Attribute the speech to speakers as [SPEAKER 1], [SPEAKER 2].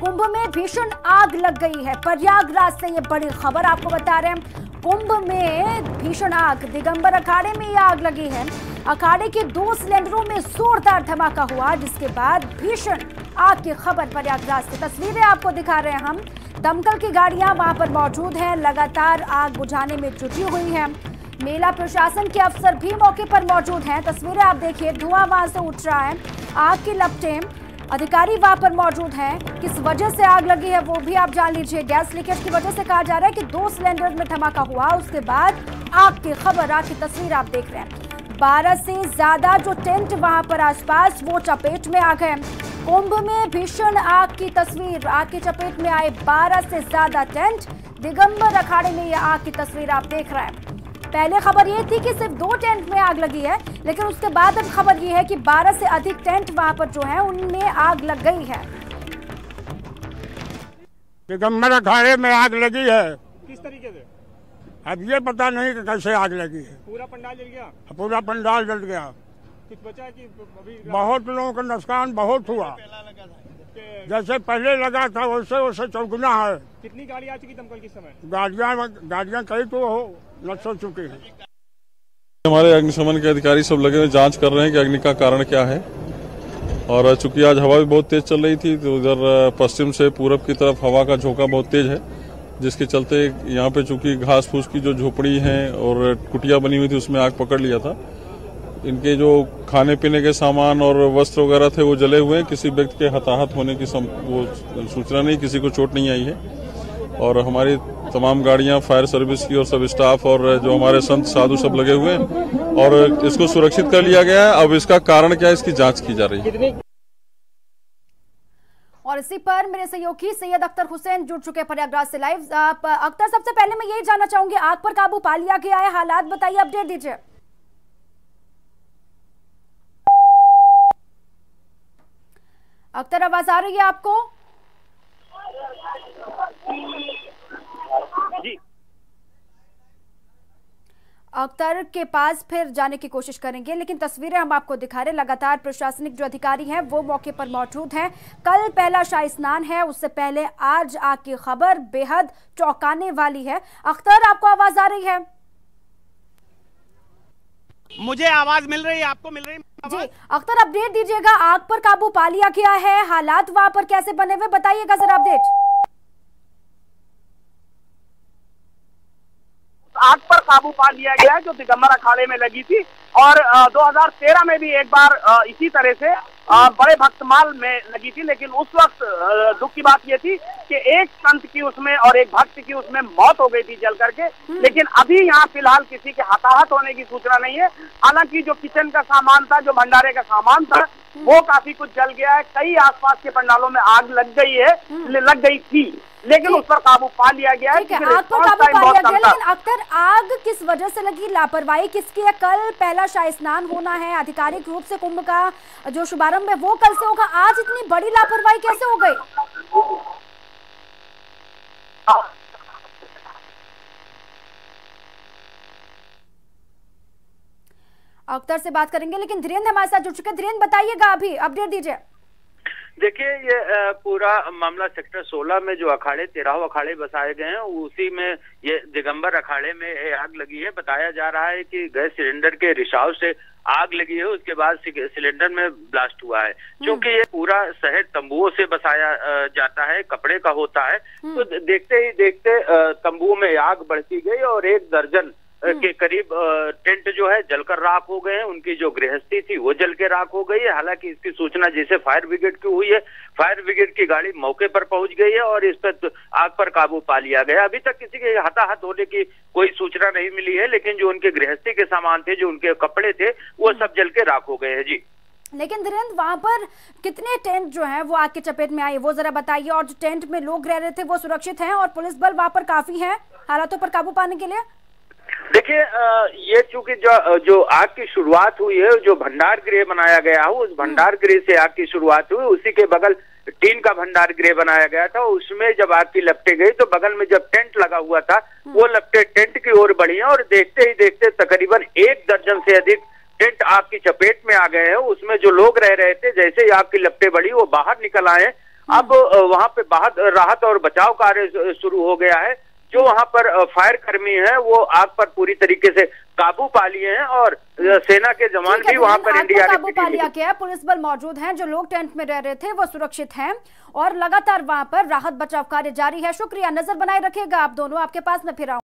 [SPEAKER 1] कुंभ में भीषण आग लग गई है। प्रयागराज से ये बड़ी खबर आपको बता रहे हैं। कुंभ में भीषण आग, दिगंबर अखाड़े में ये आग लगी है। अखाड़े के 2 सिलेंडरों में जोरदार धमाका हुआ, जिसके बाद भीषण आग की खबर प्रयागराज से। तस्वीरें आपको दिखा रहे हैं हम। दमकल की गाड़ियां वहां पर मौजूद हैं, लगातार आग बुझाने में जुटी हुई है। मेला प्रशासन के अफसर भी मौके पर मौजूद हैं। तस्वीरें आप देखिए, धुआं वहां से उठ रहा है, आग की लपटें। अधिकारी वहां पर मौजूद हैं। किस वजह से आग लगी है वो भी आप जान लीजिए। गैस लीकेज की वजह से कहा जा रहा है कि 2 सिलेंडर में धमाका हुआ, उसके बाद आग की खबर, आग की तस्वीर आप देख रहे हैं। 12 से ज्यादा जो टेंट वहां पर आसपास, वो चपेट में आ गए। कुंभ में भीषण आग की तस्वीर, आग की चपेट में आए 12 से ज्यादा टेंट। दिगंबर अखाड़े में यह आग की तस्वीर आप देख रहे हैं। पहले खबर ये थी कि सिर्फ 2 टेंट में आग लगी है, लेकिन उसके बाद अब खबर ये है कि 12 से अधिक टेंट वहां पर जो है उनमें आग लग गई है।
[SPEAKER 2] दिगंबर अखाड़े में आग लगी है।
[SPEAKER 3] किस तरीके से?
[SPEAKER 2] अब ये पता नहीं कि कैसे आग लगी है।
[SPEAKER 3] पूरा पंडाल जल गया?
[SPEAKER 2] पूरा पंडाल जल गया।
[SPEAKER 3] कुछ बचा है कि अभी?
[SPEAKER 2] बहुत लोगों का नुकसान बहुत हुआ। जैसे पहले लगा था वैसे वैसे चौगुना है।
[SPEAKER 3] कितनी गाड़ी आ चुकी दमकल किस समय?
[SPEAKER 2] गाड़ियां कई तो नष्ट हो चुकी है।
[SPEAKER 4] हमारे अग्निशमन के अधिकारी सब लगे हुए जांच कर रहे हैं कि अग्नि का कारण क्या है। और चूंकि आज हवा भी बहुत तेज चल रही थी, तो उधर पश्चिम से पूरब की तरफ हवा का झोंका बहुत तेज है, जिसके चलते यहाँ पे चूंकि घास फूस की जो झोपड़ी है और कुटिया बनी हुई थी, उसमें आग पकड़ लिया था। इनके जो खाने पीने के सामान और वस्त्र वगैरह थे वो जले हुए हैं। किसी व्यक्ति के हताहत होने की वो सूचना नहीं, किसी को चोट नहीं आई है। और हमारी तमाम गाड़ियां फायर सर्विस की और सब स्टाफ और जो हमारे संत साधु सब लगे हुए हैं और इसको सुरक्षित कर लिया गया है। अब इसका कारण क्या है, इसकी जांच की जा रही है।
[SPEAKER 1] और इसी पर मेरे सहयोगी सैयद अख्तर हुसैन जुड़ चुके प्रयागराज से लाइव। अख्तर, सबसे पहले मैं यही जानना चाहूंगी, आग पर काबू पा लिया गया है, हालात बताइए, अपडेट दीजिए। अख्तर, आवाज आ रही है आपको?
[SPEAKER 3] जी,
[SPEAKER 1] अख्तर के पास फिर जाने की कोशिश करेंगे, लेकिन तस्वीरें हम आपको दिखा रहे हैं। लगातार प्रशासनिक जो अधिकारी हैं वो मौके पर मौजूद हैं। कल पहला शाही स्नान है, उससे पहले आज आग की खबर बेहद चौंकाने वाली है। अख्तर, आपको आवाज आ रही है?
[SPEAKER 3] मुझे आवाज मिल रही है, आपको मिल रही है?
[SPEAKER 1] जी अख्तर, अपडेट दीजिएगा। आग पर काबू पा लिया गया है, हालात वहां पर कैसे बने हुए, बताइएगा जरा अपडेट।
[SPEAKER 5] आग पर काबू पा लिया गया है जो दिगंबर अखाड़े में लगी थी। और 2013 में भी एक बार इसी तरह से बड़े भक्तमाल में लगी थी, लेकिन उस वक्त दुख की बात ये थी कि एक संत की उसमें और एक भक्त की उसमें मौत हो गई थी जल करके। लेकिन अभी यहाँ फिलहाल किसी के हताहत होने की सूचना नहीं है। हालांकि जो किचन का सामान था, जो भंडारे का सामान था, वो काफी कुछ जल गया है। कई आसपास के पंडालों में आग लग गई थी, लेकिन उस पर काबू पा लिया गया है।
[SPEAKER 1] आग पर काबू पा लिया गया, लेकिन अख्तर, आग किस वजह से लगी, लापरवाही किसकी है? कल पहला शाही स्नान होना है, आधिकारिक रूप से कुंभ का जो शुभारंभ है वो कल से होगा, आज इतनी बड़ी लापरवाही कैसे हो गई? अख्तर से बात करेंगे, लेकिन धीरेन्द्र हमारे साथ जुड़ चुके हैं। धीरेन्द्र, बताइएगा, अभी अपडेट दीजिए।
[SPEAKER 6] देखिए, ये पूरा मामला सेक्टर 16 में जो अखाड़े 13 अखाड़े बसाए गए हैं, उसी में ये दिगंबर अखाड़े में आग लगी है। बताया जा रहा है कि गैस सिलेंडर के रिसाव से आग लगी है, उसके बाद सिलेंडर में ब्लास्ट हुआ है। क्योंकि ये पूरा शहर तंबुओं से बसाया जाता है, कपड़े का होता है, तो देखते ही देखते तंबुओं में आग बढ़ती गई और 1 दर्जन के करीब टेंट जो है जलकर राख हो गए हैं। उनकी जो गृहस्थी थी वो जल के राख हो गई है। हालांकि इसकी सूचना जैसे फायर ब्रिगेड की हुई है, फायर ब्रिगेड की गाड़ी मौके पर पहुंच गई है और इस पर आग पर काबू पा लिया गया। अभी तक किसी के हताहत होने की कोई सूचना नहीं मिली है, लेकिन जो उनके गृहस्थी के सामान थे, जो उनके कपड़े थे, वो सब जल के राख हो गए हैं। जी,
[SPEAKER 1] लेकिन धीरेन्द्र, वहां पर कितने टेंट जो है वो आग की चपेट में आए, वो जरा बताइए। और जो टेंट में लोग रह रहे थे वो सुरक्षित हैं और पुलिस बल वहां पर काफी है हालातों पर काबू पाने के लिए?
[SPEAKER 6] देखिए, ये चूंकि जो आग की शुरुआत हुई है, जो भंडार गृह बनाया गया है, उस भंडार गृह से आग की शुरुआत हुई। उसी के बगल टीन का भंडार गृह बनाया गया था। उसमें जब आग की लपटें गई तो बगल में जब टेंट लगा हुआ था, वो लपटें टेंट की ओर बढ़ी हैं और देखते ही देखते तकरीबन 1 दर्जन से अधिक टेंट आग की चपेट में आ गए हैं। उसमें जो लोग रह रहे थे, जैसे ही आग की लपटें बढ़ी वो बाहर निकल आए अब वहां पे राहत और बचाव कार्य शुरू हो गया है। जो वहां पर फायर कर्मी हैं वो आग पर पूरी तरीके से काबू पा लिए हैं और सेना के जवान भी वहां पर एनडीआरएफ
[SPEAKER 1] काबू पा लिया गया। पुलिस बल मौजूद हैं, जो लोग टेंट में रह रहे थे वो सुरक्षित हैं और लगातार वहां पर राहत बचाव कार्य जारी है। शुक्रिया, नजर बनाए रखिएगा आप दोनों। आपके पास में फिर आऊं।